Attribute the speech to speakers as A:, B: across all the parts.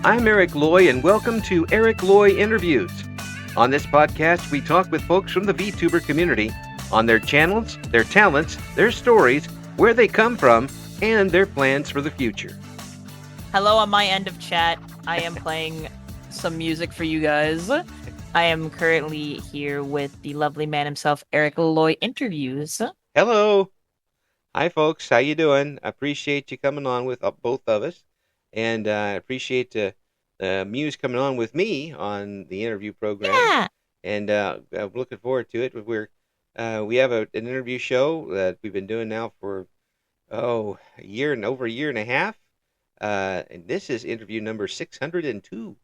A: I'm Eric Loy, and welcome to Eric Loy Interviews. On this podcast, we talk with folks from the VTuber community on their channels, their talents, their stories, where they come from, and their plans for the future.
B: Hello, on my end of chat, I am playing some music for you guys. I am currently here with the lovely man himself, Eric Loy Interviews.
A: Hello. Hi, folks. How you doing? I appreciate you coming on with both of us. And I appreciate Muse coming on with me on the interview program.
B: Yeah.
A: And I'm looking forward to it. We have an interview show that we've been doing now for over a year and a half. And this is interview number 602.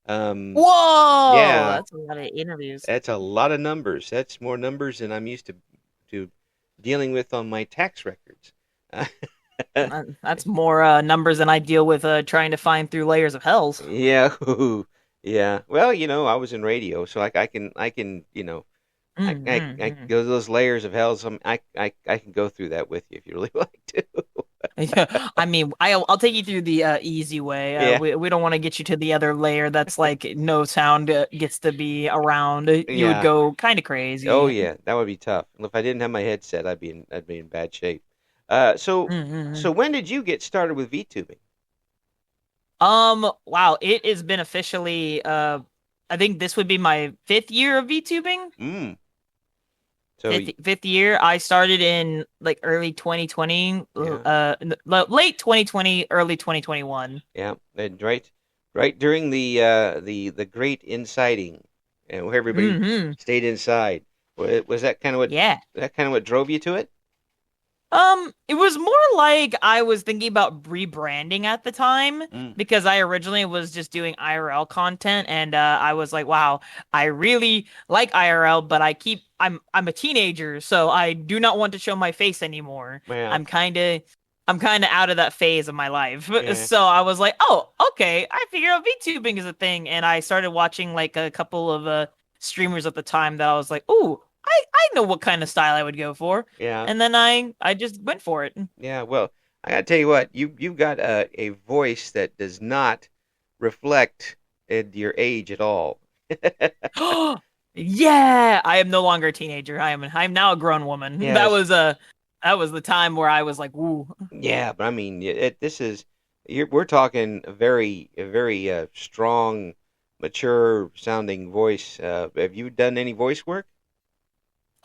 B: Whoa!
A: Yeah,
B: That's a lot of interviews.
A: that's a lot of numbers. That's more numbers than I'm used to dealing with on my tax records.
B: That's more numbers than I deal with trying to find through layers of hells.
A: Yeah, yeah. Well, I was in radio, so I can, I can go those layers of hell. I can go through that with you if you really like to.
B: Yeah, I mean, I'll take you through the easy way.
A: Yeah.
B: We don't want to get you to the other layer that's like no sound gets to be around. You
A: Yeah.
B: would go kind of crazy.
A: Oh yeah, that would be tough. And if I didn't have my headset, I'd be in bad shape. So when did you get started with VTubing?
B: Wow, it has been officially I think this would be my 5th year of VTubing.
A: So
B: Fifth year. I started in like early 2020, late 2020, early 2021.
A: yeah, and right during the great inciting, and where everybody stayed inside. Was that kind of what?
B: Yeah.
A: That kind of what drove you to it?
B: It was more like I was thinking about rebranding at the time because I originally was just doing IRL content, and I was like, wow, I really like IRL, but I'm a teenager, so I do not want to show my face anymore.
A: Yeah.
B: I'm kind of out of that phase of my life.
A: Yeah.
B: So I was like, oh, okay, I figured out VTubing is a thing, and I started watching like a couple of streamers at the time that I was like, ooh, I know what kind of style I would go for.
A: Yeah.
B: And then I just went for it.
A: Yeah, well, I gotta tell you what, you've got a voice that does not reflect your age at all.
B: Yeah, I am no longer a teenager. I'm now a grown woman.
A: Yes.
B: That was the time where I was like, woo.
A: Yeah, but I mean, we're talking a very strong, mature sounding voice. Have you done any voice work?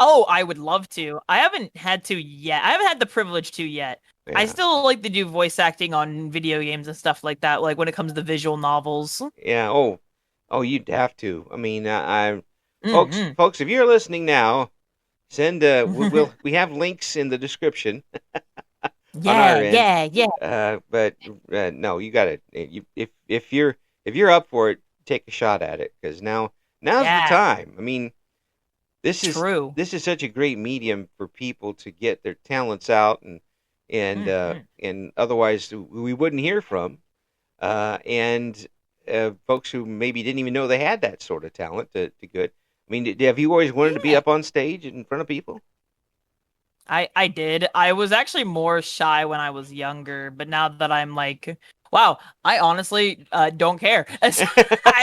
B: Oh, I would love to. I haven't had to yet. I haven't had the privilege to yet.
A: Yeah.
B: I still like to do voice acting on video games and stuff like that, like when it comes to visual novels.
A: Yeah. Oh, you'd have to. I mean, folks, if you're listening now, send. We have links in the description.
B: Yeah,
A: on our end.
B: yeah.
A: But no, you got it. If you're up for it, take a shot at it, because now's the time. I mean, this is
B: true.
A: This is such a great medium for people to get their talents out, and otherwise we wouldn't hear from, and folks who maybe didn't even know they had that sort of talent to good. I mean, have you always wanted to be up on stage in front of people?
B: I did. I was actually more shy when I was younger, but now that I'm like, wow, I honestly don't care. I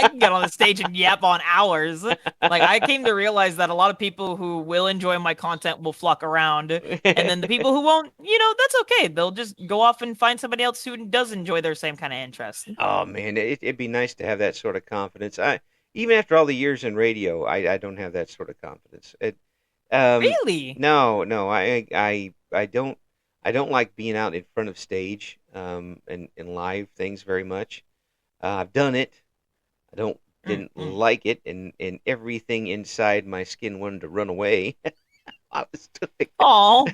B: can get on the stage and yap on hours. Like, I came to realize that a lot of people who will enjoy my content will flock around, and then the people who won't, that's okay. They'll just go off and find somebody else who does enjoy their same kind of interest.
A: Oh man, it'd be nice to have that sort of confidence. Even after all the years in radio, I don't have that sort of confidence.
B: Really?
A: No, I don't like being out in front of stage and live things very much. I've done it. I didn't like it, and everything inside my skin wanted to run away. I was doing.
B: Oh.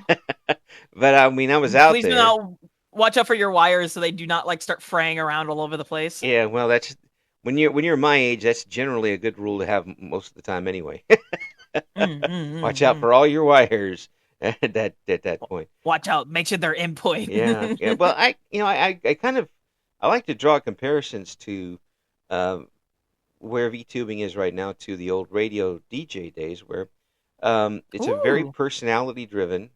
A: But I mean, I was out there.
B: Please do not watch out for your wires so they do not like start fraying around all over the place.
A: Yeah, well, that's when you're my age. That's generally a good rule to have most of the time, anyway. Watch out for all your wires at that point.
B: Watch out! Make sure they're in point.
A: Yeah. Well, I like to draw comparisons to where VTubing is right now to the old radio DJ days, where it's a very personality driven,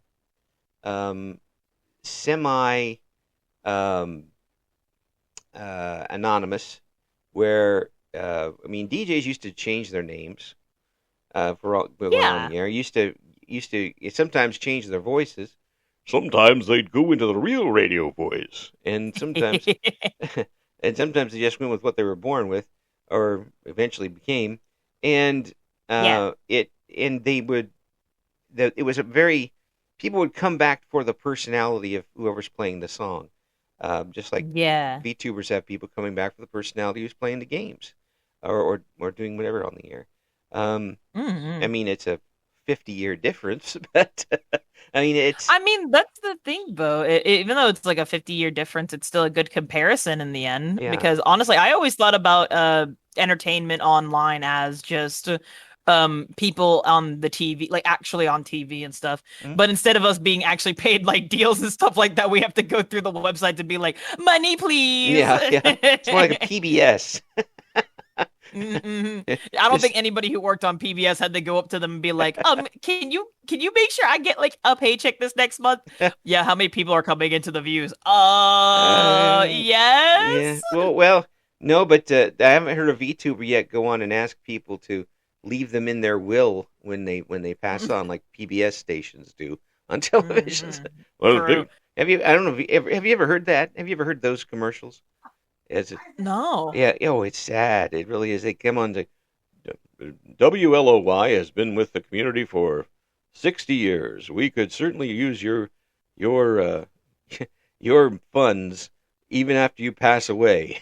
A: semi anonymous, where I mean DJs used to change their names for all going on
B: Yeah.
A: the air. Used to sometimes change their voices. Sometimes they'd go into the real radio voice, and sometimes and sometimes they just went with what they were born with, or eventually became. And
B: Yeah.
A: they would it was a very people would come back for the personality of whoever's playing the song, just like
B: Yeah.
A: VTubers have people coming back for the personality who's playing the games, or doing whatever on the air. I
B: Hmm.
A: mean, it's a 50-year difference, but I mean, it's
B: I mean, that's the thing, though. Even though it's like a 50-year difference, it's still a good comparison in the end.
A: yeah,
B: Because honestly, I always thought about entertainment online as just people on the TV, like actually on TV and stuff.
A: mm,
B: But instead of us being actually paid like deals and stuff like that, we have to go through the website to be like, money, please.
A: yeah, yeah. It's more like a PBS.
B: Mm-mm. I don't
A: Just
B: think anybody who worked on PBS had to go up to them and be like, can you make sure I get like a paycheck this next month? Yeah, how many people are coming into the views?
A: Yeah.
B: Yes.
A: Well, no, but I haven't heard a VTuber yet go on and ask people to leave them in their will when they pass on, like PBS stations do on televisions.
B: Mm-hmm.
A: Well,
B: True.
A: have you? I don't know. Have you ever heard that? Have you ever heard those commercials? As it,
B: No.
A: yeah. Oh, it's sad. It really is. They come on to WLOY has been with the community for 60 years. We could certainly use your your funds even after you pass away.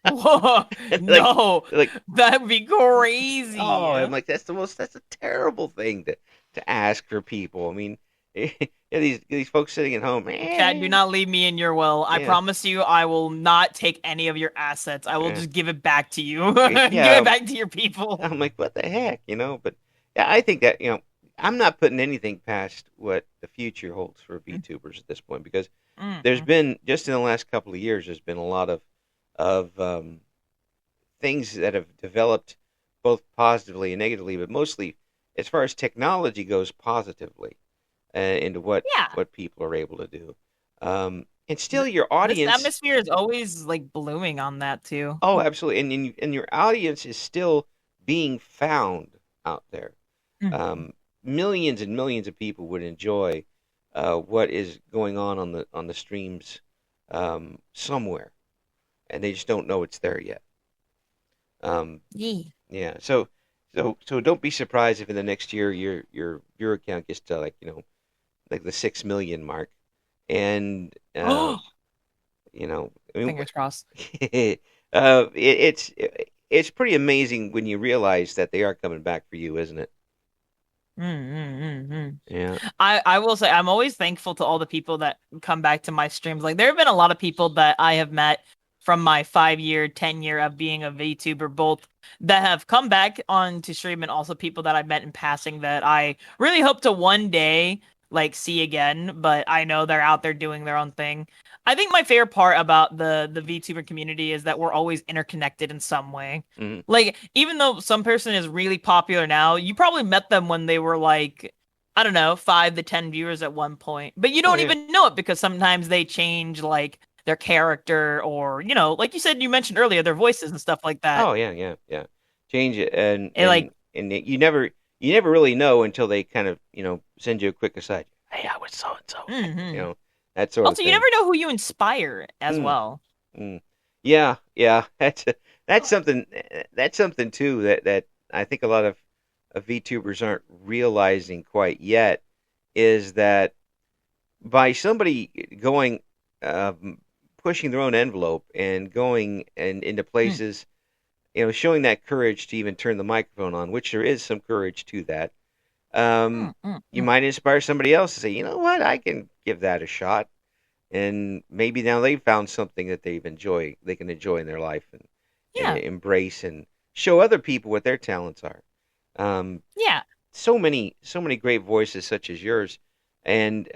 B: Whoa,
A: like
B: no,
A: like
B: that'd be crazy.
A: oh, I'm like that's a terrible thing to ask for people. I mean, yeah, these folks sitting at home,
B: Chad, do not leave me in your will. I
A: yeah,
B: promise you, I will not take any of your assets. I will
A: yeah,
B: just give it back to you. Give it
A: yeah.
B: back to your people.
A: I'm like, what the heck? But yeah, I think that I'm not putting anything past what the future holds for VTubers at this point, because there's
B: Mm-mm.
A: been just in the last couple of years, there's been a lot of things that have developed both positively and negatively, but mostly as far as technology goes, positively into
B: Yeah.
A: what people are able to do. And still, your
B: This
A: audience,
B: atmosphere is always like blooming on that too.
A: oh, absolutely, and your audience is still being found out there.
B: Mhm.
A: Um, Millions and millions of people would enjoy what is going on the streams somewhere, and they just don't know it's there yet. Um,
B: Yeah.
A: yeah, so don't be surprised if in the next year your account gets to like the 6 million mark, and
B: Oh,
A: I mean,
B: fingers crossed.
A: it's pretty amazing when you realize that they are coming back for you, isn't it?
B: Mm-mm-mm-mm.
A: Yeah.
B: I will say I'm always thankful to all the people that come back to my streams. Like there have been a lot of people that I have met from my 5 year, 10 year of being a VTuber, both that have come back on to stream and also people that I met in passing that I really hope to one day like see again, but I know they're out there doing their own thing. I think my favorite part about the VTuber community is that we're always interconnected in some way.
A: Hmm.
B: Like, even though some person is really popular now, you probably met them when they were like, I don't know, 5 to 10 viewers at one point. But you
A: Oh
B: don't
A: yeah.
B: even know it because sometimes they change like their character or, like you said, you mentioned earlier, their voices and stuff like that.
A: Oh yeah, yeah, yeah. Change it, and
B: It like,
A: you never really know until they kind of send you a quick aside. Hey, I was so and so,
B: hmm
A: that sort of
B: Also, you
A: thing.
B: never know who you inspire as
A: Mm,
B: well.
A: mm. Yeah, yeah. That's something too that I think a lot of VTubers aren't realizing quite yet, is that by somebody going pushing their own envelope and going and into
B: Mm,
A: places, showing that courage to even turn the microphone on, which there is some courage to that.
B: mm, mm,
A: You
B: mm.
A: might inspire somebody else to say, you know what, I can give that a shot, and maybe now they've found something that they can enjoy in their life, and
B: Yeah,
A: embrace and show other people what their talents are. Um,
B: yeah.
A: so many great voices such as yours, and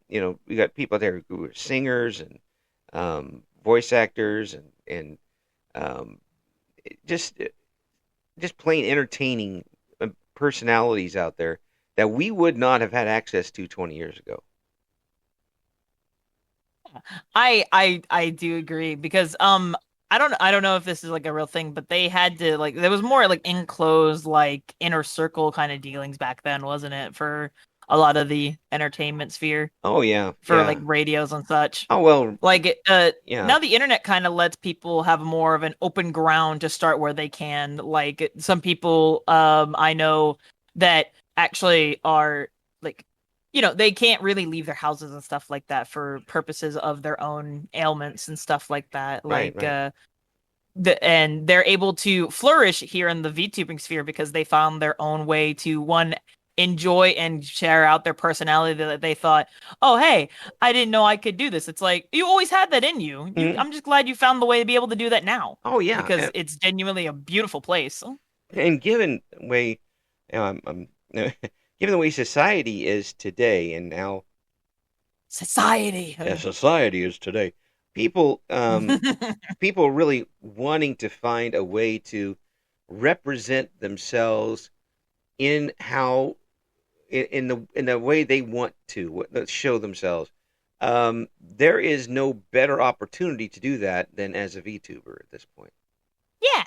A: we got people there who are singers and voice actors and um, just just plain entertaining personalities out there that we would not have had access to 20 years ago.
B: I do agree because I don't know if this is like a real thing, but they had to like there was more like enclosed like inner circle kind of dealings back then, wasn't it? For a lot of the entertainment sphere
A: Oh yeah,
B: for like
A: yeah.
B: radios and such.
A: Oh well,
B: Like
A: yeah.
B: now the internet kind of lets people have more of an open ground to start where they can. Like some people I know that actually are like they can't really leave their houses and stuff like that for purposes of their own ailments and stuff like that.
A: Right,
B: Like
A: right.
B: and they're able to flourish here in the VTubing sphere because they found their own way to one enjoy and share out their personality that they thought, oh hey, I didn't know I could do this. It's like you always had that in you.
A: Mhm.
B: I'm just glad you found the way to be able to do that now
A: Oh yeah,
B: because it's genuinely a beautiful place.
A: and given the way, given the way society is today, and how
B: Society.
A: society is today, people people really wanting to find a way to represent themselves in how in the way they want to show themselves. There is no better opportunity to do that than as a VTuber at this point.
B: Yeah.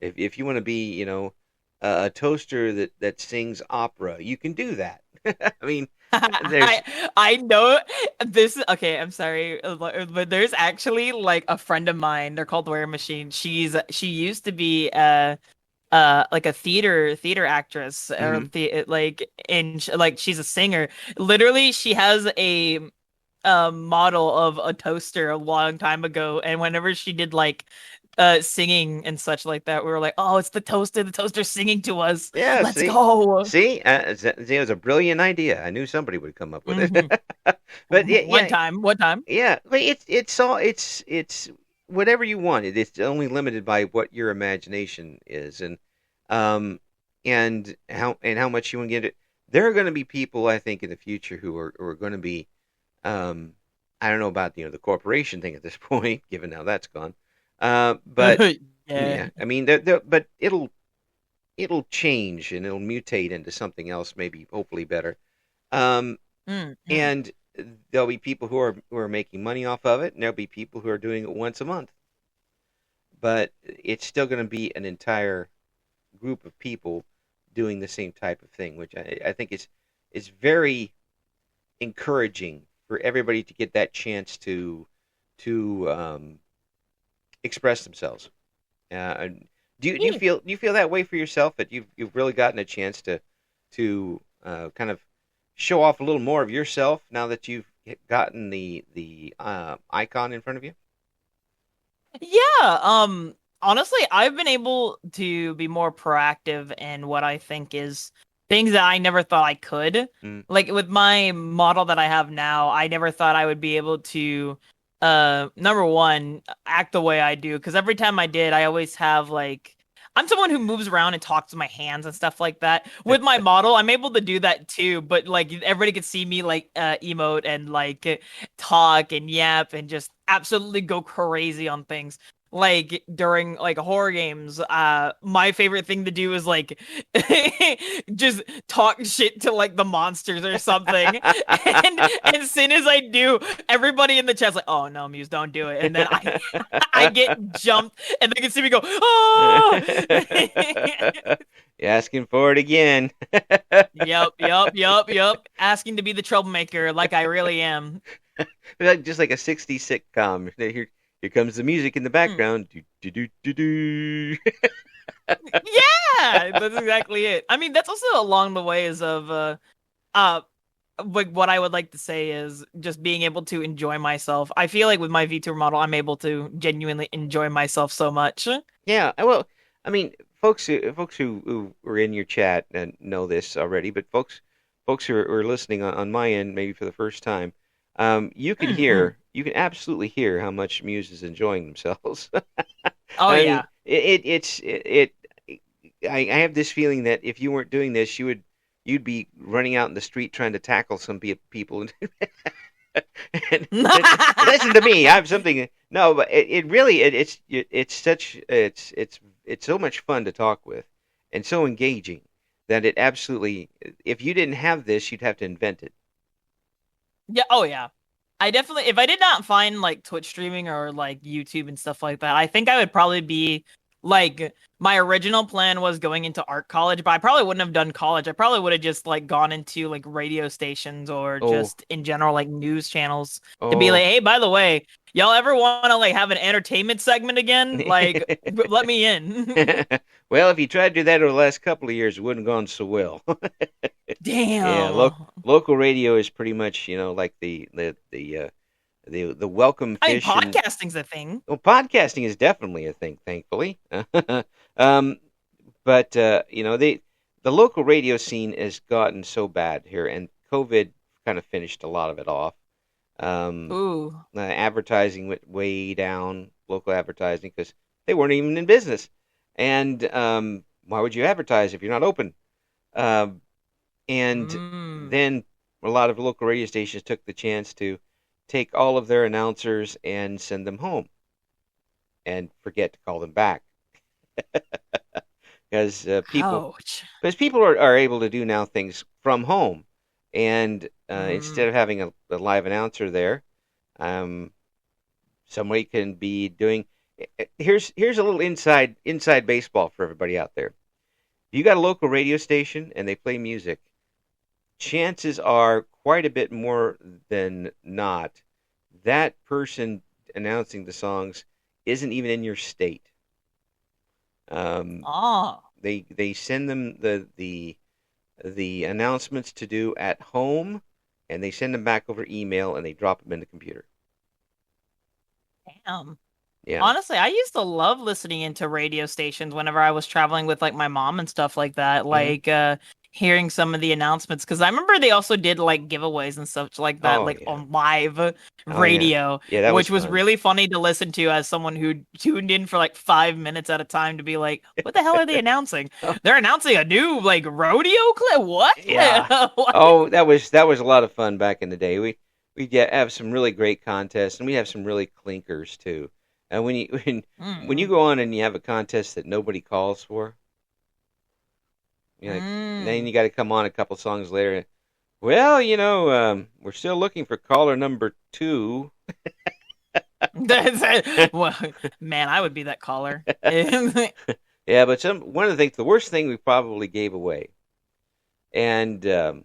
A: If you want to be, a toaster that sings opera, you can do that. I mean, there's
B: I know this. Okay, I'm sorry, but there's actually like a friend of mine. They're called Wear Machine. She used to be like a theater actress or
A: mhm.
B: like like she's a singer. Literally, she has a model of a toaster a long time ago, and whenever she did like singing and such like that, we were like, oh, it's the toaster singing to us.
A: Yeah,
B: Let's go.
A: it was a brilliant idea. I knew somebody would come up with it.
B: Hmm.
A: But yeah,
B: One time, one time.
A: yeah. But it's all it's whatever you want. It's only limited by what your imagination is, um and how much you want to get it. There are going to be people, I think, in the future who are going to be, um I don't know about the corporation thing at this point, given how that's gone. But
B: Yeah.
A: yeah, I mean, but it'll change and it'll mutate into something else, maybe hopefully better. Um,
B: Mm-hmm.
A: and there'll be people who are making money off of it, and there'll be people who are doing it once a month. But it's still going to be an entire group of people doing the same type of thing, which I think is very encouraging for everybody to get that chance to express themselves. Do you feel that way for yourself, that you've really gotten a chance to kind of show off a little more of yourself now that you've gotten the icon in front of you?
B: Yeah, honestly, I've been able to be more proactive in what I think is things that I never thought I could.
A: Mm.
B: Like with my model that I have now, I never thought I would be able to number one, act the way I do because every time I did, I always have like I'm someone who moves around and talks with my hands and stuff like that. With my model, I'm able to do that too, but like everybody could see me like emote and like talk and yap and just absolutely go crazy on things. Like during like horror games, my favorite thing to do is like just talk shit to like the monsters or something. And as soon as I do, everybody in the chat's like, "Oh no, Muse, don't do it." And then I get jumped, and they can see me go, "Oh!"
A: You're asking for it again.
B: Yep. Asking to be the troublemaker, like I really am.
A: Just like a '60s sitcom. Here comes the music in the
B: Hmm.
A: background. Do, do, do, do, do.
B: Yeah, that's exactly it. I mean, that's also along the ways of uh like what I would like to say is just being able to enjoy myself. I feel like with my VTuber model, I'm able to genuinely enjoy myself so much.
A: Yeah, well, I mean, folks who are in your chat and know this already, but folks who are listening on my end, maybe for the first time,
B: Mm-hmm.
A: you can absolutely hear how much Muse is enjoying themselves.
B: Oh
A: I mean,
B: yeah.
A: I have this feeling that if you weren't doing this, you'd be running out in the street trying to tackle some people. Listen to me. I have something. No, but it really it's such it's so much fun to talk with, and so engaging that it absolutely. If you didn't have this, you'd have to invent it.
B: Yeah, oh yeah. I definitely, if I did not find like Twitch streaming or like YouTube and stuff like that, I think I would probably be like, my original plan was going into art college, but I probably wouldn't have done college. I probably would have just like gone into like radio stations or
A: Oh,
B: just in general like news channels to be like,
A: oh.
B: hey, by the way, y'all ever want to like have an entertainment segment again? Like, let me in.
A: Well, if you tried to do that over the last couple of years, it wouldn't have gone so well. Yeah,
B: Damn.
A: local radio is pretty much, like the welcome
B: I mean,
A: fish, and
B: podcasting's a thing.
A: well, podcasting is definitely a thing, thankfully. um, but the local radio scene has gotten so bad here, and COVID kind of finished a lot of it off.
B: Ooh.
A: Advertising went way down, local advertising, because they weren't even in business. And why would you advertise if you're not open? Um, and
B: Mm.
A: then a lot of local radio stations took the chance to take all of their announcers and send them home and forget to call them back because
B: Ouch.
A: people are able to do now things from home, and instead
B: Mm.
A: of having a live announcer there, um, somebody can be doing. Here's a little inside baseball for everybody out there. If you got a local radio station and they play music, chances are quite a bit more than not that person announcing the songs isn't even in your state. Um,
B: Ah.
A: they send them the announcements to do at home, and they send them back over email, and they drop them in the computer.
B: Damn.
A: Yeah.
B: Honestly, I used to love listening into radio stations whenever I was traveling with like my mom and stuff like that,
A: Hmm.
B: like hearing some of the announcements because I remember they also did like giveaways and stuff like that
A: Oh
B: like
A: yeah.
B: on live
A: Oh yeah.
B: radio,
A: Yeah, that was
B: which was
A: fun.
B: really funny to listen to as someone who tuned in for like 5 minutes at a time to be like, what the hell are they announcing? They're announcing a new like rodeo clip? What?
A: Yeah.
B: What?
A: Oh, that was a lot of fun back in the day. We get have some really great contests, and we have some really clinkers too. And when you when you
B: Mm,
A: go on and you have a contest that nobody calls for, then
B: mm.
A: you got to come on a couple songs later. Well, we're still looking for caller number two.
B: Well, man, I would be that caller.
A: Yeah, but one of the things, the worst thing we probably gave away, and this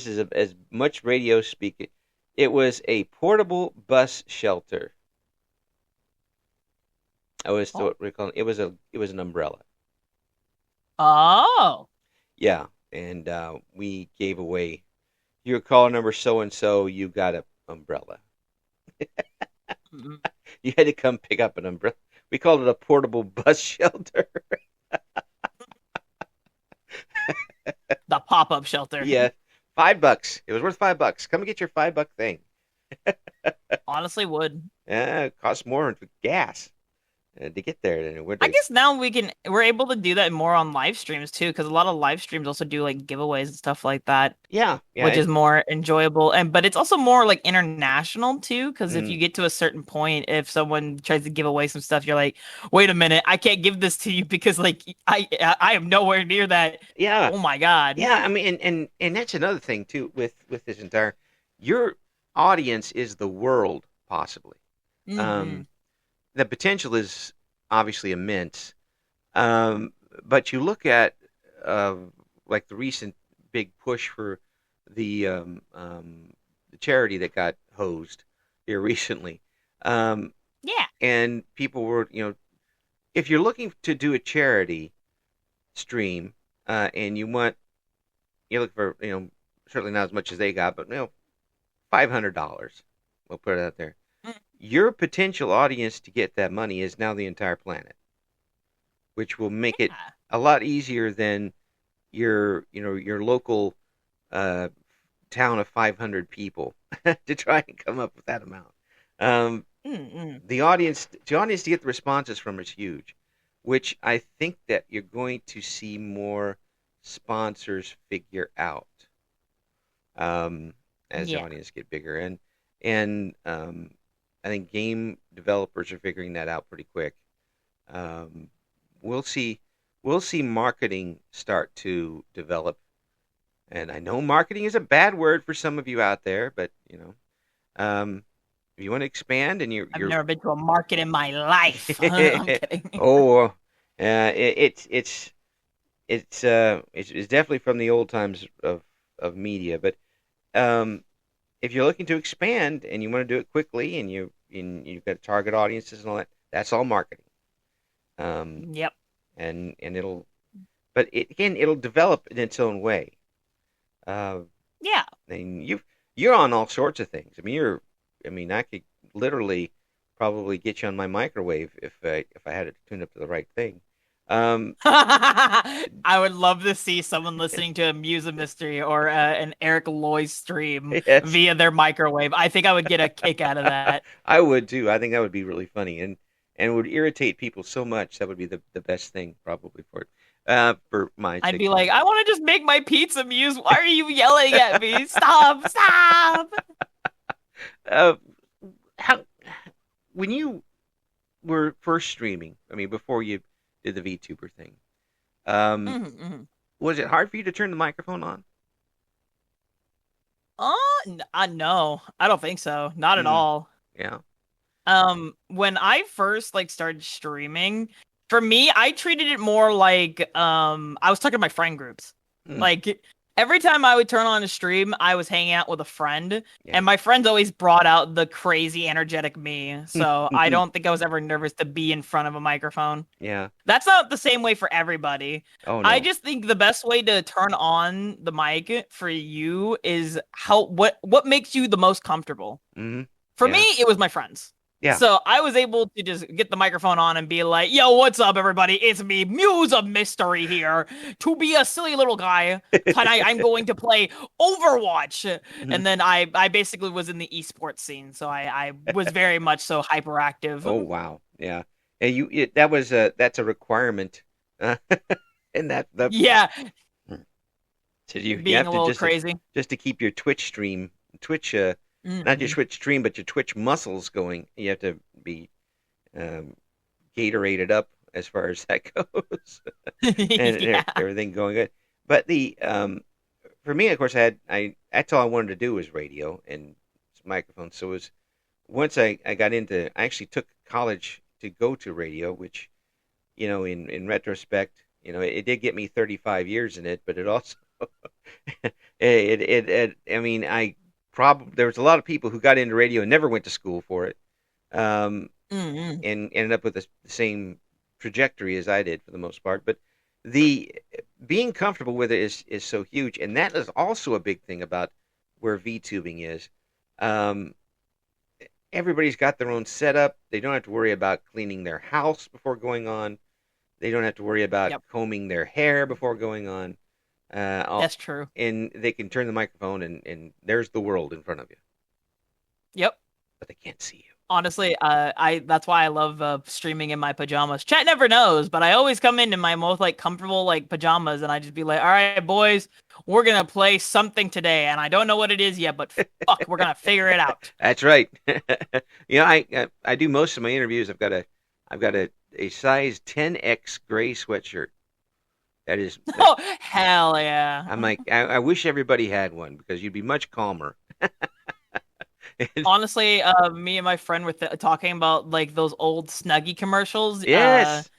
A: is as much radio speak. It was a portable bus shelter. I was
B: Oh.
A: what we call it was an umbrella.
B: Oh.
A: Yeah, and we gave away your call number so and so. You got a umbrella.
B: Mm.
A: You had to come pick up an umbrella. We called it a portable bus shelter.
B: The pop-up shelter.
A: Yeah, $5. It was worth $5. Come and get your $5 thing.
B: Honestly would.
A: It costs more for gas to get there than it would
B: I
A: to.
B: guess now we're able to do that more on live streams too, because a lot of live streams also do like giveaways and stuff like that,
A: Yeah, yeah.
B: which is more enjoyable. And but it's also more like international too, because if
A: Mm,
B: you get to a certain point, if someone tries to give away some stuff, you're like, wait a minute, I can't give this to you because like I am nowhere near that.
A: yeah,
B: Oh my God.
A: yeah. I mean, and that's another thing too with this entire. Your audience is the world, possibly.
B: Mm-hmm.
A: Um, the potential is obviously immense. Um, but you look at uh, like the recent big push for the the charity that got hosed here recently, um,
B: Yeah.
A: and people were, if you're looking to do a charity stream, and you look for, certainly not as much as they got, but $500. We'll put it out there.
B: Mm,
A: Your potential audience to get that money is now the entire planet, which will make it
B: yeah.
A: a lot easier than your local uh, town of 500 people to try and come up with that amount. Um,
B: Mm-mm.
A: the audience to get the responses from is huge, which I think that you're going to see more sponsors figure out as the
B: Yeah.
A: audience get bigger, and I think game developers are figuring that out pretty quick. Um, we'll see marketing start to develop And I know marketing is a bad word for some of you out there, but um, if you want to expand and
B: I've
A: you're
B: never been to a market in my life. I'm kidding.
A: oh, it's definitely from the old times of media. But um, if you're looking to expand and you want to do it quickly and you've got target audiences and all that, that's all marketing. Um,
B: Yep.
A: and but it'll develop in its own way. Uh,
B: Yeah.
A: and you're on all sorts of things. I mean, I could literally probably get you on my microwave if I had it tuned up to the right thing. Um,
B: I would love to see someone listening to a Muse Mystery or an Eric Loy stream
A: yes,
B: via their microwave. I think I would get a kick out of that.
A: I would too. I think that would be really funny and it would irritate people so much. That would be the best thing probably for my
B: I'd be
A: sake.
B: like, I want to just make my pizza, Muse. Why are you yelling at me? Stop! Stop!
A: Uh, how when you were first streaming, I mean, before you did the VTuber thing, um,
B: Mm-hmm.
A: was it hard for you to turn the microphone on?
B: No, I don't think so. Not at
A: Mm,
B: all.
A: yeah.
B: When I first like started streaming, for me, I treated it more like I was talking to my friend groups.
A: Mm,
B: Like every time I would turn on a stream, I was hanging out with a friend,
A: yeah.
B: and my friends always brought out the crazy energetic me. So I don't think I was ever nervous to be in front of a microphone.
A: yeah.
B: That's not the same way for everybody.
A: Oh
B: I
A: no.
B: just think the best way to turn on the mic for you is what makes you the most comfortable.
A: Hmm.
B: For me,
A: Yeah.
B: it was my friends.
A: Yeah.
B: So I was able to just get the microphone on and be like, "Yo, what's up, everybody? It's me, Muse of Mystery here. To be a silly little guy, tonight I'm going to play Overwatch."
A: Mhm.
B: And then I basically was in the esports scene, so I was very much so
A: Oh
B: hyperactive.
A: wow. Yeah. And that's a requirement. Uh, and that
B: Yeah,
A: so you
B: being
A: have
B: a
A: to
B: little crazy.
A: just to keep your Twitch not your
B: Hmm.
A: Twitch stream, but your Twitch muscles going. You have to be um, Gatorated up as far as that goes, and
B: Yeah.
A: everything going good. But the for me, of course, I that's all I wanted to do was radio and microphones. So it was once I got into, I actually took college to go to radio, which in retrospect, it did get me 35 years in it, but it also I mean, there was a lot of people who got into radio and never went to school for it, um,
B: Hmm.
A: and ended up with the same trajectory as I did for the most part. But the being comfortable with it is so huge, and that is also a big thing about where VTubing is. Um, Everybody's got their own setup. They don't have to worry about cleaning their house before going on. They don't have to worry about
B: Yep,
A: combing their hair before going on.
B: that's true.
A: And they can turn the microphone and there's the world in front of you,
B: Yep.
A: but they can't see you.
B: Honestly, I that's why I love streaming in my pajamas. Chat never knows, but I always come in my most like comfortable like pajamas, and I just be like, "All right, boys, we're gonna play something today, and I don't know what it is yet, but fuck, we're gonna figure it out."
A: That's right. I do most of my interviews. I've got a size 10X gray sweatshirt. That is that,
B: Oh hell yeah!
A: I'm like I wish everybody had one because you'd be much calmer.
B: Honestly, me and my friend were talking about like those old Snuggie commercials.
A: Yes.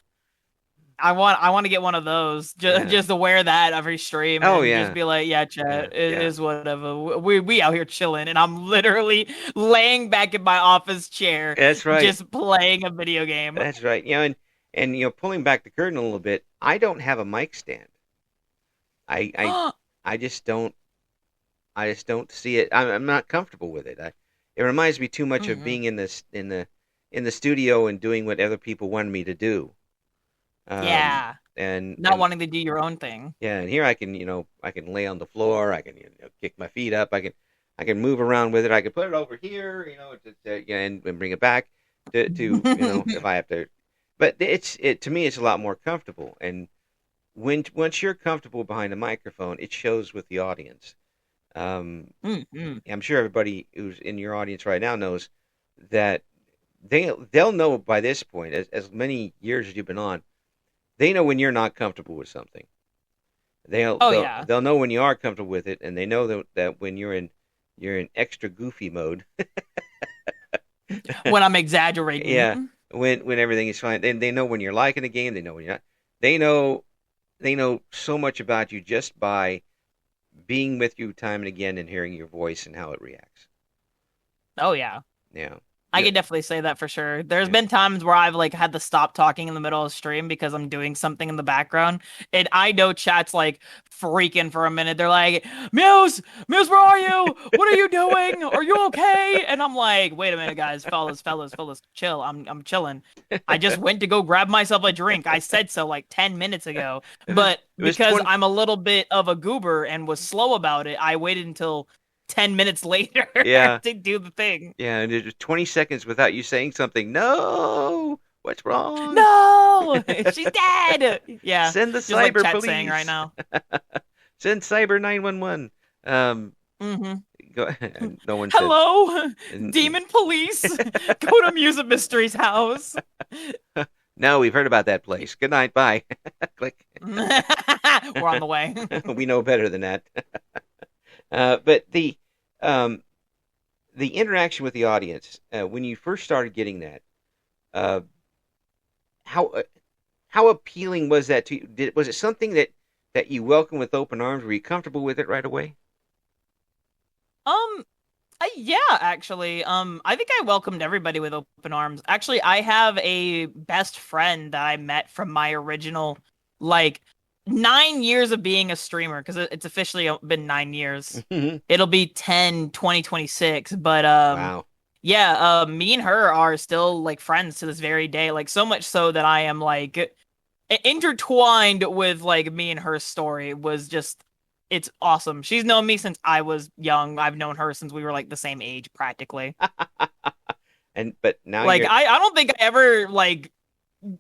B: I want to get one of those just
A: Yeah.
B: just to wear that every stream
A: Oh
B: and just
A: yeah.
B: be like, yeah,
A: Yeah.
B: chat, it
A: Yeah.
B: is whatever. We out here chilling, and I'm literally laying back in my office chair,
A: That's right.
B: just playing a video game.
A: That's right. And pulling back the curtain a little bit, I don't have a mic stand. I I I just don't see it. I'm not comfortable with it. It reminds me too much of
B: Mhm.
A: being in the studio and doing what other people wanted me to do. Um,
B: Yeah,
A: and
B: not wanting to do your own thing.
A: yeah, and here I can lay on the floor. I can kick my feet up. I can move around with it. I can put it over here, and bring it back to if I have to. But it to me it's a lot more comfortable. And once you're comfortable behind a microphone, it shows with the audience. Um,
B: Mhm.
A: I'm sure everybody who's in your audience right now knows that they'll know by this point, as many years as you've been on, they know when you're not comfortable with something. They'll
B: Oh
A: they'll
B: yeah.
A: they'll know when you are comfortable with it, and they know that when you're in extra goofy mode.
B: When I'm exaggerating.
A: Yeah, when everything is fine, they know when you're liking the game. They know when you're not. They know they know so much about you just by being with you time and again and hearing your voice and how it reacts.
B: Oh yeah.
A: Yeah,
B: I
A: yeah,
B: can definitely say that for sure. There's
A: yeah.
B: been times where I've like had to stop talking in the middle of stream because I'm doing something in the background. And I know chat's like freaking for a minute. They're like, Muse, Muse, where are you? What are you doing? Are you okay? And I'm like, wait a minute, guys, fellas, chill. I'm chilling. I just went to go grab myself a drink. I said so like 10 minutes ago. But
A: It was
B: because
A: 20.
B: I'm a little bit of a goober and was slow about it, I waited until 10 minutes later
A: Yeah,
B: to do the thing.
A: yeah, and it was 20 seconds without you saying something. No, what's wrong?
B: No, she's dead. Yeah,
A: Send the
B: just like
A: cyber
B: chat saying right
A: police.
B: now.
A: Send cyber 911. Um,
B: Hmm.
A: go. No one said.
B: Hello,
A: And,
B: demon police. Go to Music Mystery's house.
A: no, we've heard about that place. Good night. Bye. Click.
B: We're on the way.
A: We know better than that. But um, the interaction with the audience when you first started getting that, uh, how how appealing was that to you? Was it something that you welcomed with open arms? Were you comfortable with it right away?
B: Um, yeah, actually, I think I welcomed everybody with open arms. Actually, I have a best friend that I met from my original, like, 9 years of being a streamer, because it's officially been 9 years. It'll be 2026, but,
A: Wow.
B: yeah, me and her are still, like, friends to this very day, like, so much so that I am, like, intertwined with, like, me and her story was just it's awesome. She's known me since I was young. I've known her since we were like the same age practically.
A: And but now
B: Like
A: you're
B: I don't think I ever like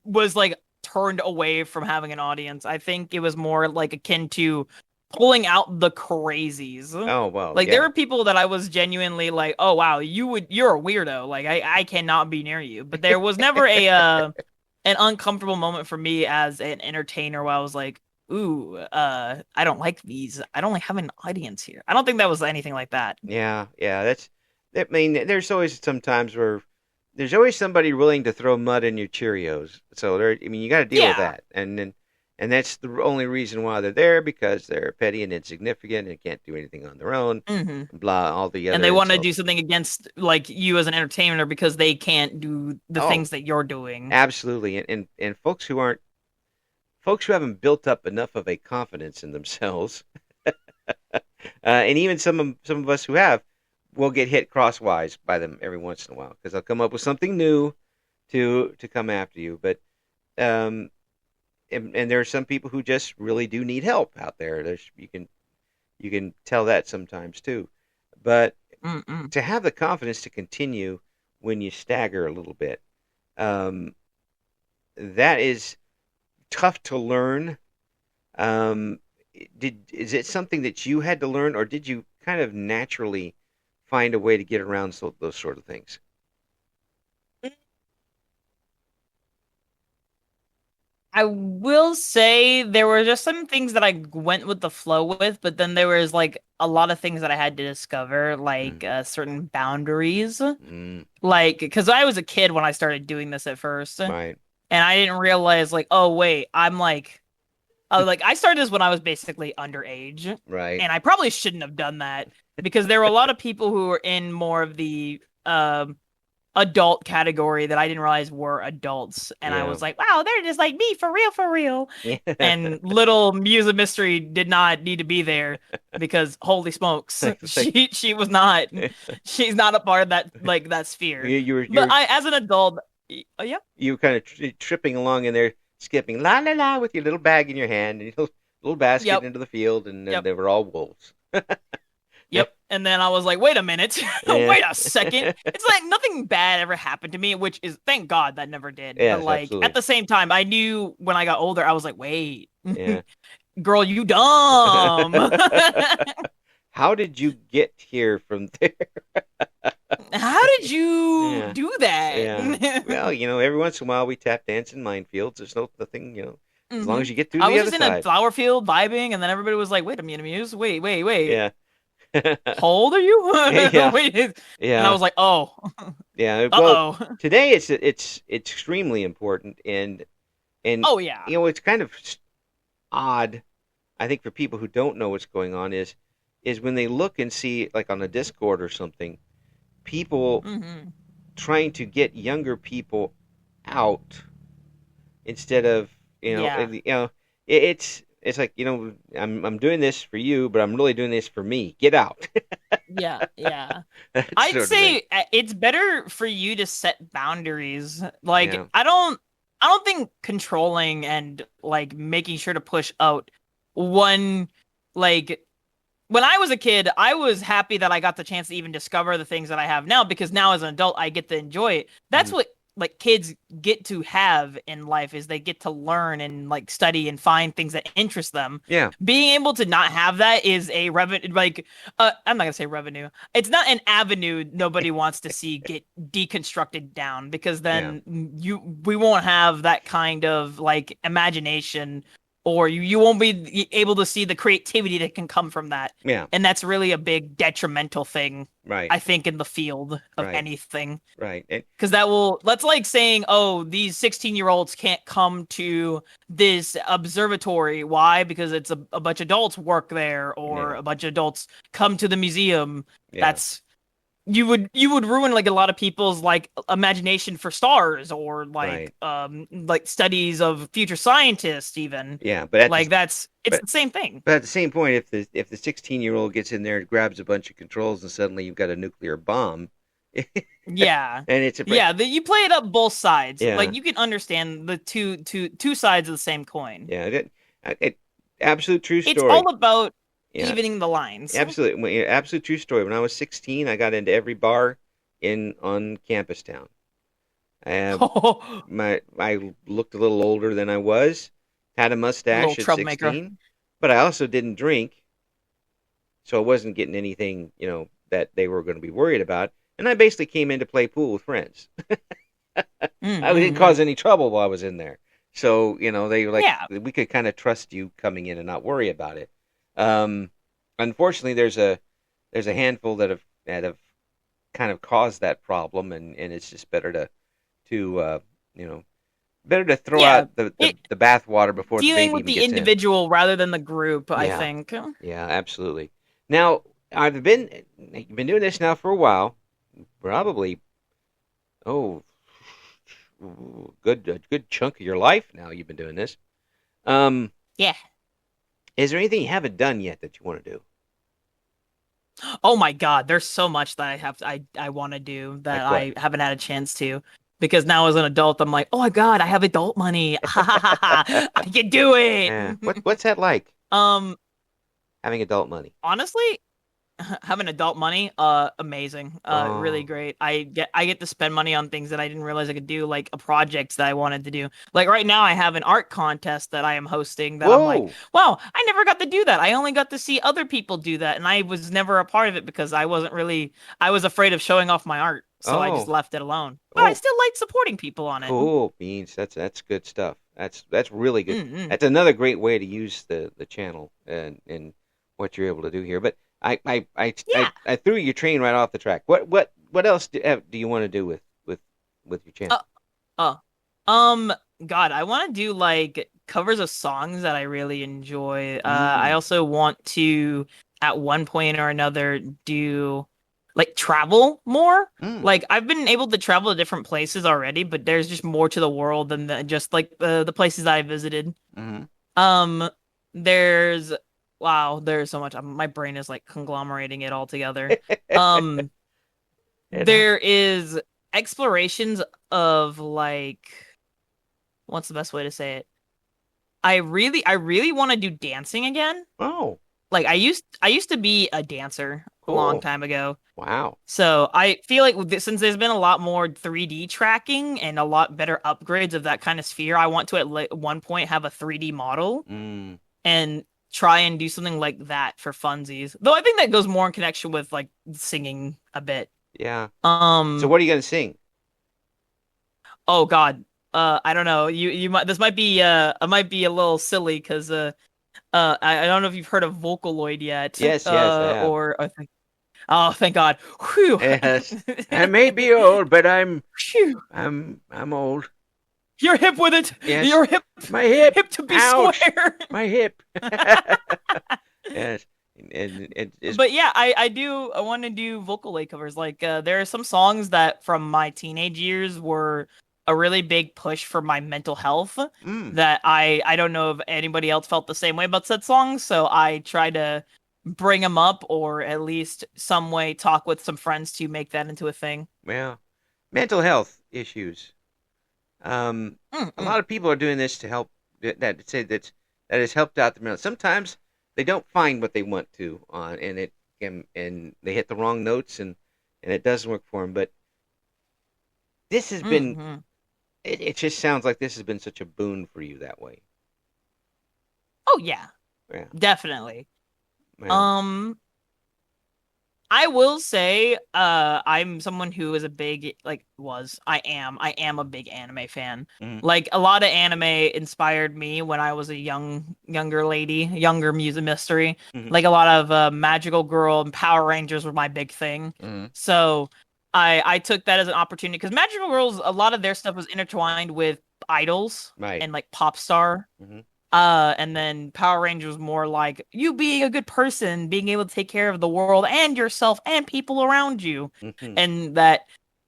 B: was like turned away from having an audience. I think it was more like akin to pulling out the crazies.
A: oh well
B: Like there
A: yeah
B: were people that I was genuinely like, "Oh wow, you're a weirdo. Like I cannot be near you." But there was never a an uncomfortable moment for me as an entertainer where I was like, ooh, I don't like these. I don't like having an audience here. I don't think that was anything like that.
A: yeah that's I mean there's always some times where there's always somebody willing to throw mud in your Cheerios. So there I mean you got to deal with
B: Yeah.
A: that. And that's the only reason why they're there because they're petty and insignificant and can't do anything on their own.
B: Hmm.
A: Blah all the
B: And
A: other
B: they want to
A: insults.
B: do something against like you as an entertainer because they can't do the
A: Oh,
B: things that you're doing.
A: absolutely. And folks who haven't built up enough of a confidence in themselves, and even some of us who have, will get hit crosswise by them every once in a while because they'll come up with something new to come after you. But um, and there are some people who just really do need help out there. You can tell that sometimes too. But
B: Mm-mm.
A: to have the confidence to continue when you stagger a little bit, um, that is tough to learn. Um, is it something that you had to learn, or did you kind of naturally find a way to get around those sort of things?
B: I will say there were just some things that I went with the flow with, but then there was like a lot of things that I had to discover, like
A: Mm,
B: certain boundaries.
A: mm,
B: Like, because I was a kid when I started doing this at first, and
A: right,
B: I didn't realize, like, oh, wait, like, I started this when I was basically underage,
A: right.
B: and I probably shouldn't have done that because there were a lot of people who were in more of the adult category that I didn't realize were adults, and I
A: Yeah,
B: was like, wow, they're just like me for real, for real.
A: yeah.
B: And little Muse of Mystery did not need to be there because holy smokes,
A: It's like
B: she was not, she's not a part of that like that sphere.
A: you were
B: But I, as an adult, yeah,
A: you were kind of tripping along in there, skipping la la la with your little bag in your hand and your little basket
B: yep,
A: into the field, and
B: yep.
A: they were all wolves. Yep.
B: Yep. And then I was like, wait a minute.
A: Yeah.
B: Wait a second. It's like nothing bad ever happened to me, which is thank God that never did. But
A: Yes,
B: like at
A: absolutely.
B: the same time, I knew when I got older, I was like, wait,
A: Yeah.
B: girl, you dumb.
A: How did you get here from there?
B: How did you
A: Yeah.
B: do
A: Yeah.
B: that?
A: Well, every once in a while we tap dance in minefields. There's no nothing. as long
B: hmm
A: as you get through
B: I
A: the
B: was
A: other
B: just in a
A: side.
B: flower field vibing, and then everybody was like, "Wait a minute, Muse. Wait.
A: Yeah.
B: How old are you?"
A: Yeah.
B: Wait, and I
A: Yeah.
B: was like, "Oh,
A: Yeah. Well,
B: uh-oh."
A: today it's extremely important, and
B: Oh yeah.
A: it's kind of odd, I think, for people who don't know what's going on is when they look and see, like on a Discord or something, people
B: hmm
A: trying to get younger people out instead of
B: Yeah.
A: it's like, I'm doing this for you, but I'm really doing this for me. Get out.
B: Yeah.
A: That
B: I'd
A: sort of thing.
B: say it's better for you to set boundaries. Like
A: Yeah.
B: I don't think controlling and like making sure to push out one like when I was a kid, I was happy that I got the chance to even discover the things that I have now because now as an adult I get to enjoy it. That's
A: Mhm.
B: what like kids get to have in life is they get to learn and like study and find things that interest them.
A: Yeah.
B: Being able to not have that is a revenue like I'm not gonna say revenue. It's not an avenue nobody wants to see get deconstructed down because
A: Yeah.
B: then we won't have that kind of like imagination or you won't be able to see the creativity that can come from that.
A: Yeah.
B: And that's really a big detrimental thing,
A: Right.
B: I think, in the field of
A: Right.
B: anything.
A: Right. And
B: Because that's like saying, oh, these 16-year-olds can't come to this observatory. Why? Because it's a bunch of adults work there, or
A: yeah.
B: a bunch of adults come to the museum.
A: Yeah.
B: That's you would ruin like a lot of people's like imagination for stars or
A: Right.
B: like studies of future scientists even
A: Yeah. But at the
B: like it's
A: but
B: the same thing.
A: but at the same point, if the 16-year-old gets in there and grabs a bunch of controls and suddenly you've got a nuclear bomb, and
B: Yeah.
A: it's a
B: Yeah, you play it up both sides.
A: yeah.
B: Like you can understand the two sides of the same coin.
A: Yeah. Absolute true
B: It's
A: story.
B: all about
A: Yeah.
B: evening the lines.
A: Absolutely. Yeah, absolute true story. When I was 16, I got into every bar in on campus town. Uh, I looked a little older than I was, had a
B: A little
A: mustache at
B: troublemaker.
A: 16, but I also didn't drink, so I wasn't getting anything, that they were going to be worried about. And I basically came in to play pool with friends. I didn't
B: Mm-hmm.
A: cause any trouble while I was in there. So, they were like,
B: Yeah.
A: we could kind of trust you coming in and not worry about it. Um, Unfortunately, there's a handful that have kind of caused that problem, and it's just to you know better to throw
B: Yeah.
A: out the, the,
B: It
A: the bathwater before the
B: dealing
A: baby
B: with
A: even
B: the
A: gets in.
B: individual rather than the group, I
A: Yeah,
B: think.
A: yeah, absolutely. Now, you've been doing this now for a while, probably, oh, a good chunk of your life now. You've been doing this. Um,
B: Yeah.
A: is there anything you haven't done yet that you want to do?
B: Oh my God, there's so much that I want to do that
A: Like what?
B: I haven't had a chance to. Because now as an adult, I'm like, oh my God, I have adult money. I can do it.
A: Yeah. What's that like?
B: Um,
A: Having adult money.
B: honestly, having adult money, amazing, really
A: Oh,
B: great. I get to spend money on things that I didn't realize I could do, like projects that I wanted to do. Like right now, I have an art contest that I am hosting that I'm like,
A: whoa.
B: wow, I never got to do that. I only got to see other people do that, and I was never a part of it because I was afraid of showing off my art, so I just
A: Oh,
B: left it alone. But I
A: oh,
B: still like supporting people on it.
A: cool beans. That's good stuff. That's really good.
B: Mm-mm.
A: That's another great way to use the channel and what you're able to do here. But
B: Yeah.
A: I threw your train right off the track. What else do you want to do with your channel?
B: Uh, uh, um, God, I want to do like covers of songs that I really enjoy. I
A: Mm,
B: also want to, at one point or another, do like travel more.
A: mm,
B: Like I've been able to travel to different places already, but there's just more to the world than just like the places that I visited.
A: mm.
B: Um, there's wow, there's so much. My brain is like conglomerating it all together. Um,
A: And
B: there is explorations of like what's the best way to say it? I really want to do dancing again.
A: oh,
B: Like I used to be a dancer a long
A: cool.
B: time ago.
A: Wow.
B: So I feel like since there's been a lot more 3D tracking and a lot better upgrades of that kind of sphere, I want to one point have a 3D model
A: Mm,
B: and try and do something like that for funsies. Though I think that goes more in connection with like singing a bit.
A: yeah. So
B: Um,
A: what are you gonna sing?
B: oh God. I don't know. You might this might be it might be a little silly because I don't know if you've heard of Vocaloid yet.
A: Yes, yes, I have.
B: Or I think oh thank God. Whew.
A: Yes, I may be old, but
B: Phew.
A: I'm old.
B: You're hip with it.
A: Yes,
B: You're hip
A: my hip.
B: hip to be
A: Ouch,
B: square.
A: my hip. Yes, and it's
B: But yeah, I want to do Vocaloid covers. Like there are some songs that from my teenage years were a really big push for my mental health
A: mm,
B: that I don't know if anybody else felt the same way about said songs, so I try to bring them up or at least some way talk with some friends to make that into a thing.
A: well, mental health issues. A
B: Mm-mm.
A: lot of people are doing this to help that say that has helped out the mental. Sometimes they don't find what they want to on, and they hit the wrong notes and it doesn't work for them. But this has been
B: Mm-hmm.
A: it just sounds like this has been such a boon for you that way.
B: Oh yeah,
A: Yeah,
B: definitely.
A: yeah.
B: Um, I will say, I'm someone who is a big like was I am a big anime fan.
A: Mm-hmm,
B: Like a lot of anime inspired me when I was a younger lady, younger music mystery.
A: mm-hmm,
B: Like a lot of Magical Girl and Power Rangers were my big thing.
A: mm-hmm.
B: So I took that as an opportunity because Magical Girls, a lot of their stuff was intertwined with idols
A: Right.
B: and like pop star.
A: Mm-hmm,
B: And then Power Rangers more like you being a good person, being able to take care of the world and yourself and people around you.
A: mm-hmm.
B: And that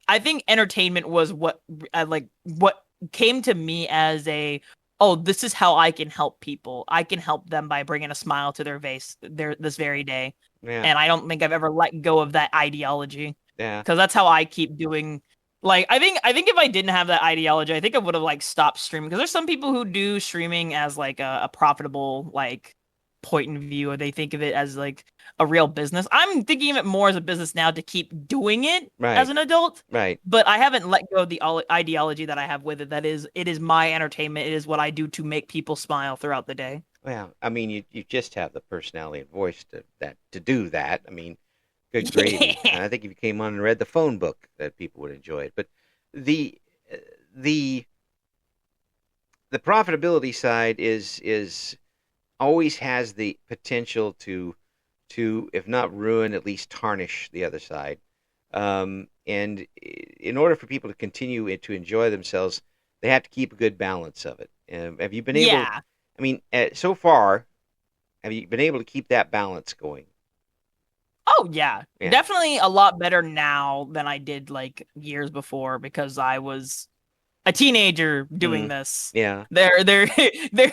B: I think entertainment was what like what came to me as a oh, this is how I can help people. I can help them by bringing a smile to their face this very day.
A: Yeah,
B: And I don't think I've ever let go of that ideology
A: yeah.
B: because that's how I keep doing. Like I think if I didn't have that ideology, I think I would have like stopped streaming because there's some people who do streaming as like a profitable like point of view, or they think of it as like a real business. I'm thinking of it more as a business now to keep doing it as
A: Right,
B: an adult,
A: right.
B: but I haven't let go of the ideology that I have with it. That is, it is my entertainment. It is what I do to make people smile throughout the day.
A: Well, I mean, you just have the personality and voice to do that. I mean, good gravy. I think if you came on and read the phone book, that people would enjoy it. But the the the profitability side is always has the potential to if not ruin, at least tarnish the other side. And in order for people to continue to enjoy themselves, they have to keep a good balance of it. Have you been able?
B: Yeah.
A: I mean, so far, have you been able to keep that balance going?
B: Oh yeah,
A: Yeah.
B: definitely a lot better now than I did like years before because I was a teenager doing
A: Mm,
B: this.
A: yeah.
B: There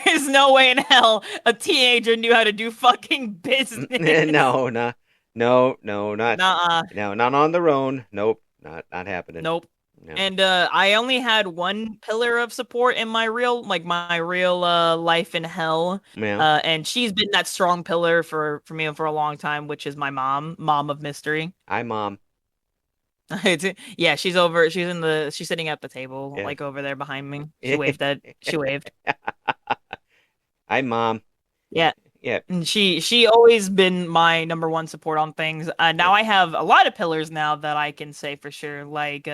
B: is no way in hell a teenager knew how to do fucking business.
A: No, not, no, no, not,
B: Nuh-uh.
A: no, not on their own. Nope, not happening.
B: Nope.
A: No.
B: And I only had one pillar of support in my real life in hell.
A: Yeah.
B: And she's been that strong pillar for me for a long time, which is my mom of mystery.
A: Hi, mom.
B: Yeah, she's over. She's sitting at the table,
A: Yeah.
B: like over there behind me. She waved.
A: Hi, mom.
B: Yeah,
A: Yeah.
B: and she always been my number one support on things.
A: Yeah.
B: Now I have a lot of pillars now that I can say for sure. Like,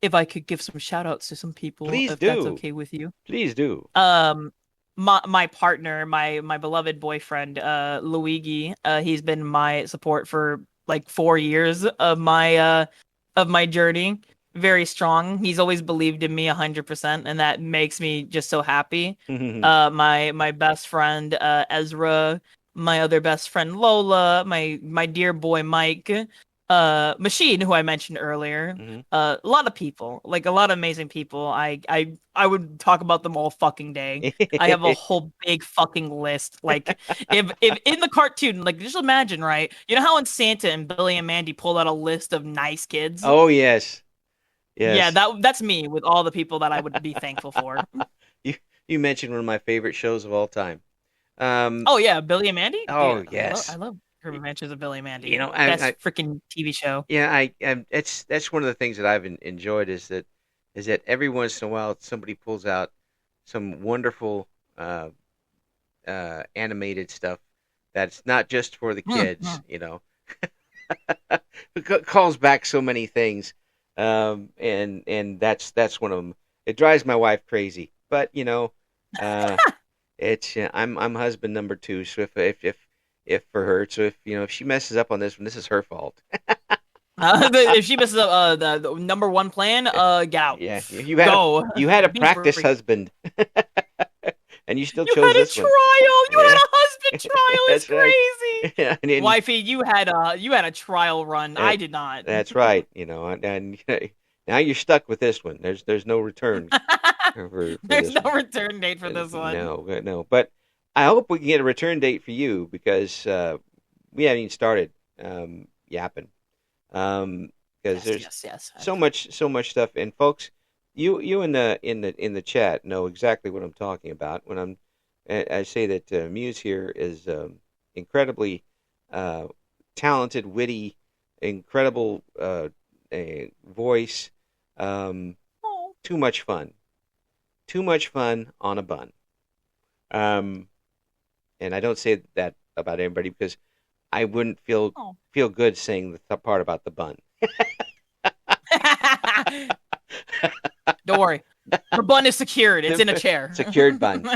B: if I could give some shout outs to some people,
A: Please
B: if that's
A: do.
B: okay with you.
A: Please do.
B: Um, my partner, my beloved boyfriend, Luigi. He's been my support for like 4 years of my journey. Very strong. He's always believed in me 100%, and that makes me just so happy. My best friend Ezra, my other best friend Lola, my dear boy Mike, Machine, who I mentioned earlier.
A: Mhm.
B: A lot of people, like a lot of amazing people. I would talk about them all fucking day. I have a whole big fucking list. Like if in the cartoon, like just imagine, right? You know how in Santa and Billy and Mandy pulled out a list of nice kids?
A: Oh yes,
B: Yeah,
A: yes.
B: that's me with all the people that I would be thankful for.
A: You you mentioned one of my favorite shows of all time. Um.
B: Oh yeah, Billy and Mandy?
A: Oh
B: Dude, I
A: yes.
B: love Urban Adventures of Billy and
A: You
B: Mandy.
A: know,
B: Best
A: I
B: freaking TV show.
A: yeah, that's one of the things that I've enjoyed is that every once in a while somebody pulls out some wonderful uh, animated stuff that's not just for the kids,
B: Mm.
A: you know. It calls back so many things, and that's one of them. it drives my wife crazy. But uh, it's I'm husband number two. So if for her, so if she messes up on this one, this is her fault.
B: If she messes up the number one plan, get out.
A: Yeah,
B: Go.
A: you had a
B: Be
A: practice
B: free.
A: husband, and you still
B: You
A: chose
B: had a
A: this one.
B: trial. You had
A: Yeah,
B: a husband trial. It's
A: that's right.
B: crazy.
A: Yeah,
B: Wifey, you had a trial run. I did not.
A: that's right. And now you're stuck with this one. There's no return for
B: There's
A: this
B: no
A: one.
B: return date for this one.
A: No. But I hope we can get a return date for you because we haven't even started yapping. Because
B: Yes.
A: so much stuff. And folks, you in the chat know exactly what I'm talking about when I say that Muse here is incredibly talented, witty, incredible voice.
B: Oh.
A: Too much fun on a bun. And I don't say that about everybody because I wouldn't feel good saying the part about the bun.
B: Don't worry. The bun is secured. It's in a chair.
A: Secured bun.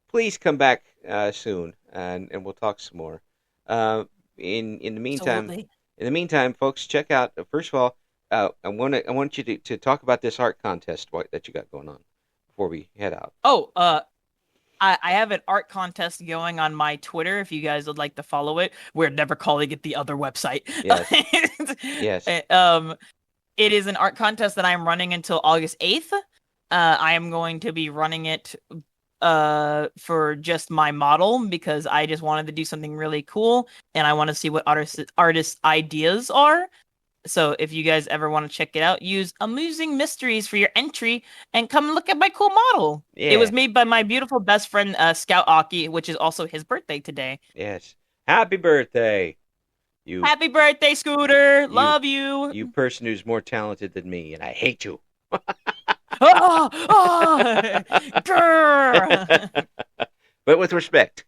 A: Please come back soon, and we'll talk some more. In the meantime,
B: Absolutely.
A: folks, check out. First of all, I want you to talk about this art contest that you got going on before we head out.
B: Oh, I have an art contest going on my Twitter. If you guys would like to follow it, we're never calling it the other website.
A: Yes.
B: It is an art contest that I'm running until August 8th. I am going to be running it for just my model because I just wanted to do something really cool and I want to see what artists' ideas are. So if you guys ever want to check it out, use Amusing Mysteries for your entry and come look at my cool model.
A: Yeah.
B: It was made by my beautiful best friend, Scout Aki, which is also his birthday today.
A: Yes. Happy birthday.
B: Happy birthday, Scooter. Love you.
A: You person who's more talented than me, and I hate you.
B: Grr.
A: But with respect.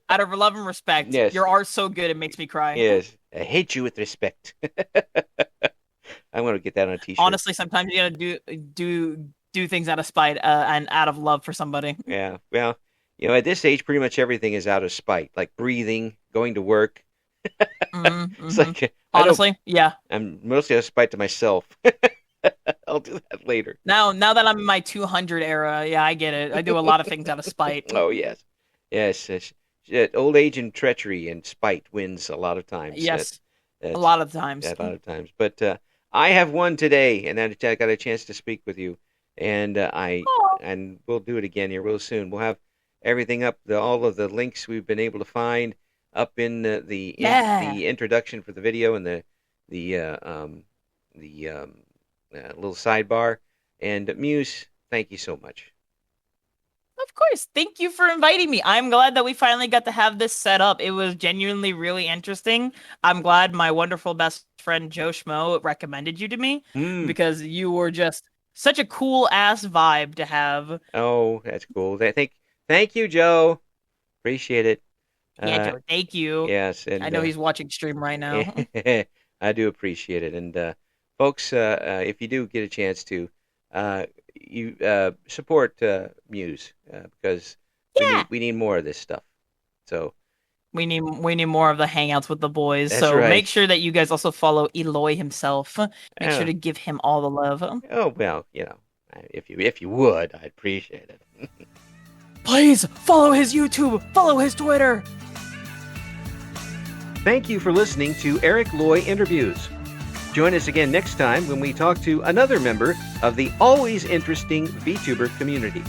B: Out of love and respect.
A: Yes.
B: Your art's so good it makes me cry.
A: Yes. I hate you with respect. I'm going to get that on a t-shirt.
B: Honestly, sometimes you gotta do things out of spite and out of love for somebody.
A: Yeah. Well, at this age, pretty much everything is out of spite, like breathing, going to work. It's like
B: honestly, yeah.
A: I'm mostly out of spite to myself. I'll do that later.
B: Now that I'm in my 200 era, yeah, I get it. I do a lot of things out of spite.
A: Oh yes. Old age and treachery and spite wins a lot of times.
B: Yes, a lot of times.
A: A lot of times. But I have won today, and I got a chance to speak with you, and and we'll do it again here real soon. We'll have everything up, all of the links we've been able to find up in the introduction for the video and the little sidebar. And Muse, thank you so much.
B: Of course. Thank you for inviting me. I'm glad that we finally got to have this set up. It was genuinely really interesting. I'm glad my wonderful best friend Joe Schmo recommended you to me because you were just such a cool ass vibe to have.
A: Oh, that's cool. Thank you, Joe. Appreciate it.
B: Yeah, Joe, thank you.
A: Yes, and
B: I know he's watching stream right now.
A: I do appreciate it. And folks, if you do get a chance to, you support Muse because we need more of this stuff. So
B: we need more of the hangouts with the boys.
A: That's
B: so
A: right.
B: Make sure that you guys also follow Eloy himself. Make sure to give him all the love.
A: Oh well, if you would, I'd appreciate it.
B: Please follow his YouTube, follow his Twitter.
A: Thank you for listening to Eric Loy Interviews. Join us again next time when we talk to another member of the always interesting VTuber community.